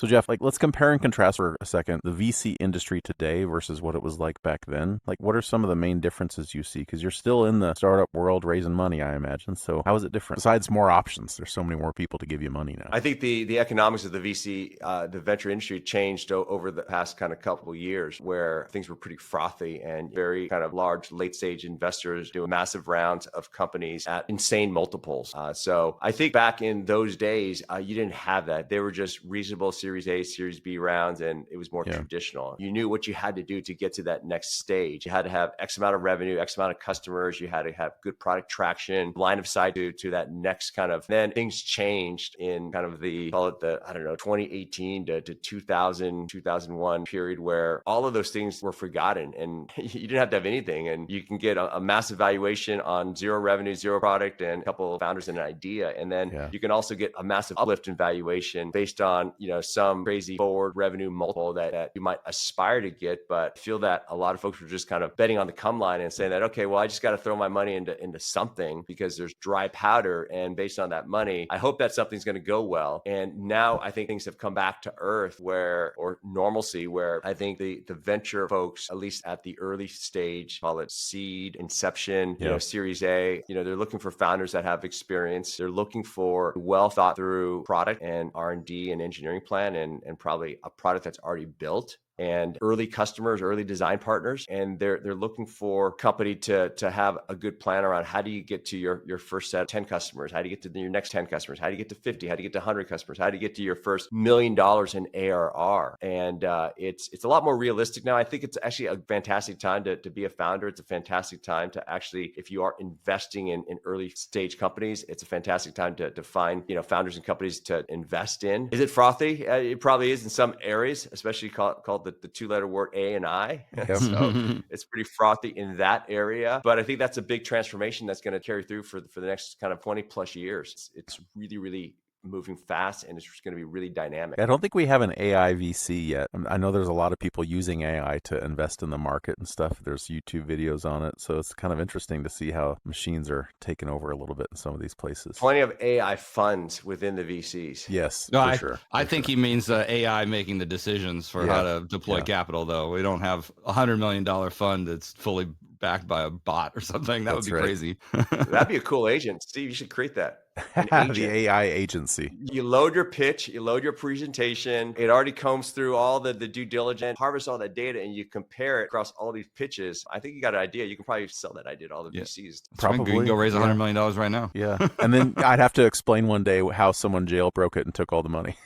So Jeff, like let's compare and contrast for a second the VC industry today versus what it was like back then. Like what are some of the main differences you see? Because you're still in the startup world raising money, I imagine. So how is it different? Besides more options, there's so many more people to give you money now. I think the economics of the VC, the venture industry changed over the past kind of couple of years where things were pretty frothy and very kind of large late stage investors doing massive rounds of companies at insane multiples. So I think back in those days, you didn't have that. They were just reasonable Series A, Series B rounds, and it was more traditional. You knew what you had to do to get to that next stage. You had to have X amount of revenue, X amount of customers. You had to have good product traction, line of sight to that next kind of. Then things changed in kind of the, call it the, I don't know, 2018 to 2000, 2001 period where all of those things were forgotten and you didn't have to have anything. And you can get a massive valuation on zero revenue, zero product, and a couple of founders and an idea. And then you can also get a massive uplift in valuation based on, some crazy forward revenue multiple that you might aspire to get. But I feel that a lot of folks were just kind of betting on the come line and saying that, okay, well, I just got to throw my money into something because there's dry powder. And based on that money, I hope that something's going to go well. And now I think things have come back to earth or normalcy, where I think the venture folks, at least at the early stage, call it seed, inception, Series A, they're looking for founders that have experience. They're looking for well thought through product and R&D and engineering plan and probably a product that's already built, and early customers, early design partners. And they're looking for a company to have a good plan around how do you get to your first set of 10 customers? How do you get to your next 10 customers? How do you get to 50? How do you get to 100 customers? How do you get to your first $1 million in ARR? And it's a lot more realistic now. I think it's actually a fantastic time to be a founder. It's a fantastic time to actually, if you are investing in early stage companies, it's a fantastic time to find, founders and companies to invest in. Is it frothy? It probably is in some areas, especially called the two-letter word A and I. So it's pretty frothy in that area. But I think that's a big transformation that's going to carry through for the next kind of 20 plus years. It's really, really moving fast, and it's going to be really dynamic. I don't think we have an AI VC yet. I know there's a lot of people using AI to invest in the market and stuff. There's YouTube videos on it. So it's kind of interesting to see how machines are taking over a little bit in some of these places. Plenty of AI funds within the VCs. Yes, no, for sure. I think he means AI making the decisions for how to deploy capital, though. We don't have $100 million fund that's fully backed by a bot or something. That would be crazy. That'd be a cool agent. Steve, you should create that. The AI agency. You load your pitch, you load your presentation. It already combs through all the due diligence, harvests all that data, and you compare it across all these pitches. I think you got an idea. You can probably sell that idea to all the VCs. Probably. You can go raise $100 million right now. Yeah. And then I'd have to explain one day how someone jailbroke it and took all the money.